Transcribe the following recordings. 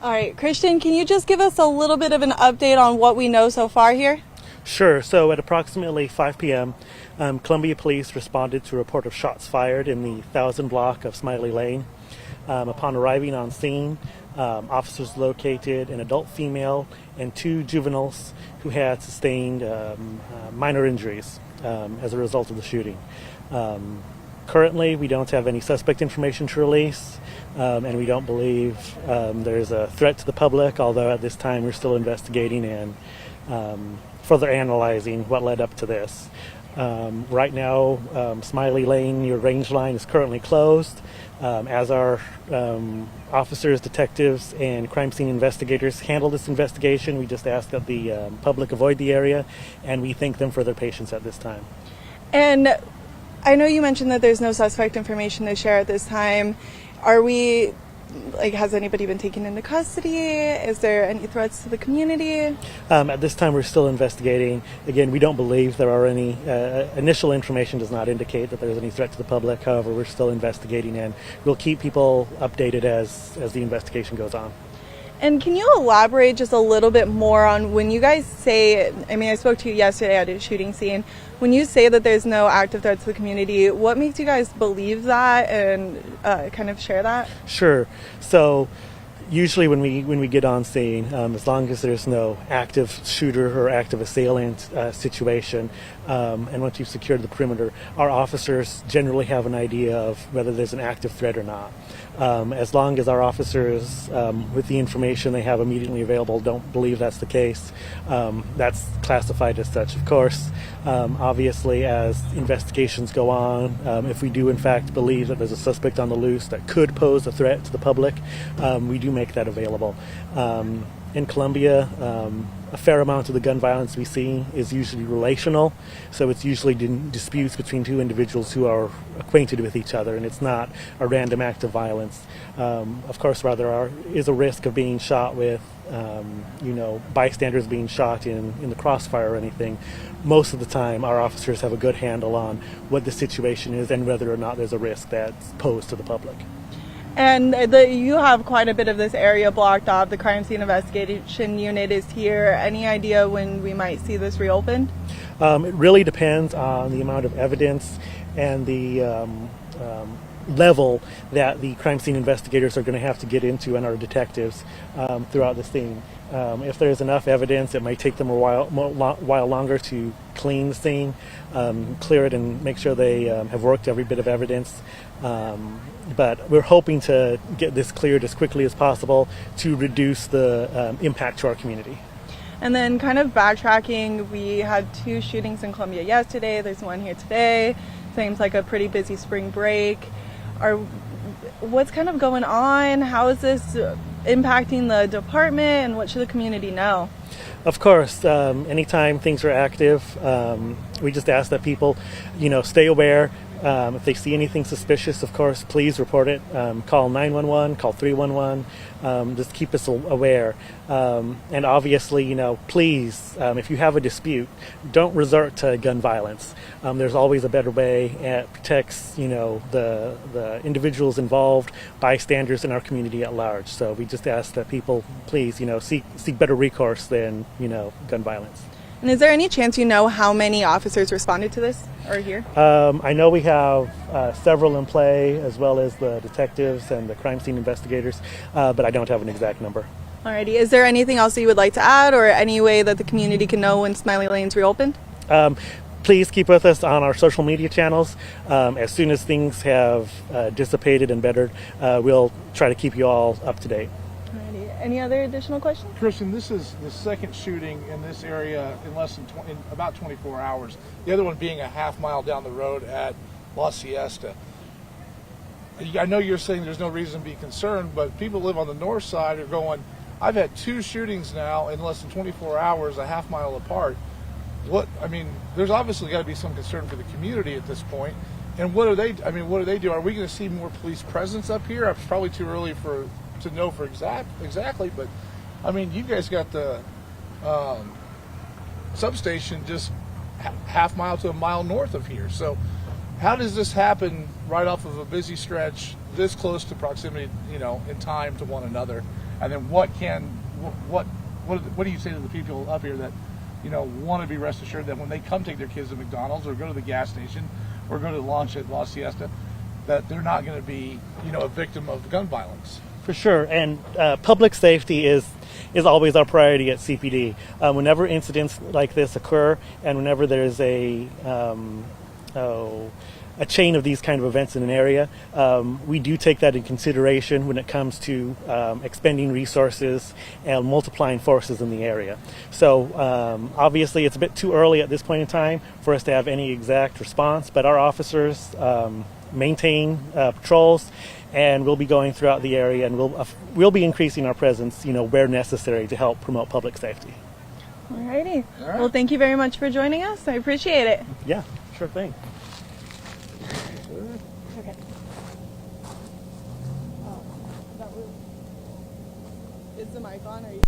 All right, Christian, can you just give us a little bit of an update on what we know so far here? Sure. So at approximately 5 p.m., Columbia Police responded to a report of shots fired in the 1000 block of Smiley Lane. Upon arriving on scene, officers located an adult female and 2 juveniles who had sustained minor injuries as a result of the shooting. Currently, we don't have any suspect information to release, and we don't believe there's a threat to the public, although at this time we're still investigating and further analyzing what led up to this. Right now, Smiley Lane near Range Line is currently closed. As our officers, detectives, and crime scene investigators handle this investigation, we just ask that the public avoid the area, and we thank them for their patience at this time. And I know you mentioned that there's no suspect information to share at this time. Has anybody been taken into custody? Is there any threats to the community? At this time, we're still investigating. Again, we don't believe there are any, initial information does not indicate that there's any threat to the public. However, we're still investigating, and we'll keep people updated as the investigation goes on. And can you elaborate just a little bit more on when you guys say, I spoke to you yesterday at a shooting scene, when you say that there's no active threat to the community, what makes you guys believe that and kind of share that? Sure. So usually when we get on scene, as long as there's no active shooter or active assailant situation, and once you've secured the perimeter, our officers generally have an idea of whether there's an active threat or not. As long as our officers, with the information they have immediately available, don't believe that's the case, that's classified as such. Of course, obviously, as investigations go on, if we do in fact believe that there's a suspect on the loose that could pose a threat to the public, we do make that available. In Columbia, a fair amount of the gun violence we see is usually relational, so it's usually disputes between 2 individuals who are acquainted with each other, and it's not a random act of violence. Of course, there is a risk of being shot with, bystanders being shot in the crossfire or anything. Most of the time, our officers have a good handle on what the situation is and whether or not there's a risk that's posed to the public. And you have quite a bit of this area blocked off. The crime scene investigation unit is here. Any idea when we might see this reopened? It really depends on the amount of evidence and the level that the crime scene investigators are going to have to get into, and our detectives throughout the scene. If there's enough evidence, it might take them a while longer to clean the scene, clear it, and make sure they have worked every bit of evidence. But we're hoping to get this cleared as quickly as possible to reduce the impact to our community. And then kind of backtracking, we had 2 shootings in Columbia yesterday. There's one here today. Seems like a pretty busy spring break. What's kind of going on? How is this impacting the department, and what should the community know? Of course, anytime things are active, we just ask that people, stay aware. If they see anything suspicious, of course, please report it. Call 911, call 311. Just keep us aware. And obviously, please, if you have a dispute, don't resort to gun violence. There's always a better way. It protects, the individuals involved, bystanders in our community at large. So we just ask that people, please, seek better recourse than, gun violence. And is there any chance you know how many officers responded to this or here? I know we have several in play, as well as the detectives and the crime scene investigators, but I don't have an exact number. Alrighty. Is there anything else that you would like to add, or any way that the community can know when Smiley Lane's reopened? Please keep with us on our social media channels. As soon as things have dissipated and bettered, we'll try to keep you all up to date. Any other additional questions? Christian, this is the second shooting in this area in about 24 hours. The other one being a half mile down the road at La Siesta. I know you're saying there's no reason to be concerned, but people live on the north side are going, I've had 2 shootings now in less than 24 hours, a half mile apart. There's obviously got to be some concern for the community at this point. And what do they do? Are we going to see more police presence up here? It's probably too early to know for exactly, but you guys got the substation just half mile to a mile north of here. So how does this happen right off of a busy stretch, this close to proximity, in time to one another, And then what do you say to the people up here that want to be rest assured that when they come take their kids to McDonald's or go to the gas station or go to lunch at La Siesta, that they're not going to be a victim of gun violence? For sure, and public safety is always our priority at CPD. Whenever incidents like this occur, and whenever there's a chain of these kind of events in an area, we do take that in consideration when it comes to expending resources and multiplying forces in the area. So obviously it's a bit too early at this point in time for us to have any exact response, but our officers maintain patrols, and we'll be going throughout the area, and we'll be increasing our presence, where necessary to help promote public safety. Alrighty. All right. Well, thank you very much for joining us. I appreciate it. Yeah, sure thing. Okay. Is the mic on? Are you?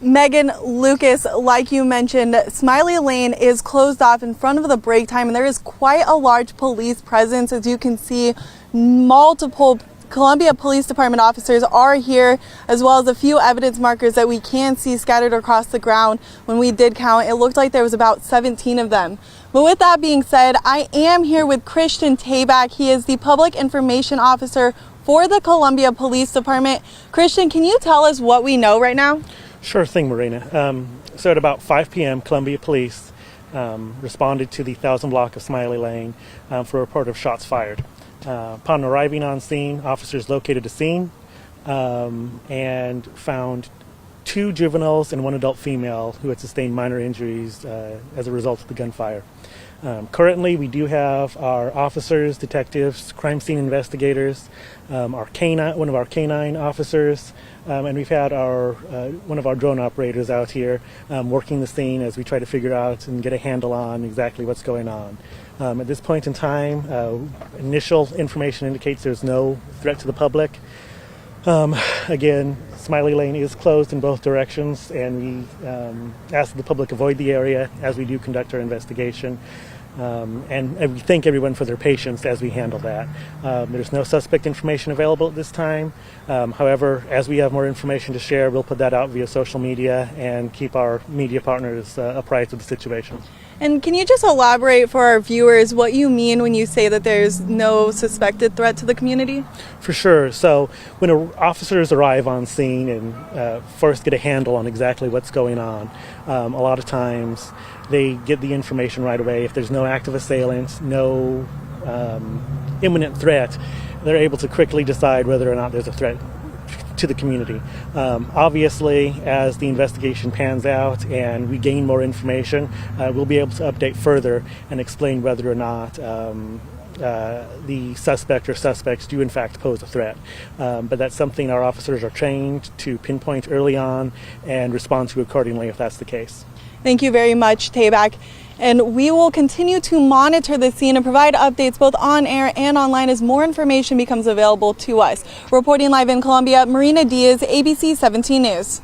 Megan, Lucas, like you mentioned, Smiley Lane is closed off in front of the break time, and there is quite a large police presence. As you can see, multiple Columbia Police Department officers are here, as well as a few evidence markers that we can see scattered across the ground. When we did count, it looked like there was about 17 of them. But with that being said, I am here with Christian Tabak. He is the Public Information Officer for the Columbia Police Department. Christian, can you tell us what we know right now? Sure thing, Marina. So at about 5 p.m., Columbia Police responded to the 1000 block of Smiley Lane for a report of shots fired. Upon arriving on scene, officers located the scene and found 2 juveniles and 1 adult female who had sustained minor injuries as a result of the gunfire. Currently, we do have our officers, detectives, crime scene investigators, one of our canine officers, and we've had one of our drone operators out here working the scene as we try to figure out and get a handle on exactly what's going on. At this point in time, initial information indicates there's no threat to the public. Again, Smiley Lane is closed in both directions, and we ask that the public avoid the area as we do conduct our investigation. And we thank everyone for their patience as we handle that. There's no suspect information available at this time. However, as we have more information to share, we'll put that out via social media and keep our media partners apprised of the situation. And can you just elaborate for our viewers what you mean when you say that there's no suspected threat to the community? For sure. So when officers arrive on scene and first get a handle on exactly what's going on, a lot of times they get the information right away. If there's no active assailants, no imminent threat, they're able to quickly decide whether or not there's a threat to the community. Obviously, as the investigation pans out and we gain more information, we'll be able to update further and explain whether or not the suspect or suspects do in fact pose a threat. But that's something our officers are trained to pinpoint early on and respond to accordingly if that's the case. Thank you very much, Tabak. And we will continue to monitor the scene and provide updates both on air and online as more information becomes available to us. Reporting live in Columbia, Marina Diaz, ABC 17 News.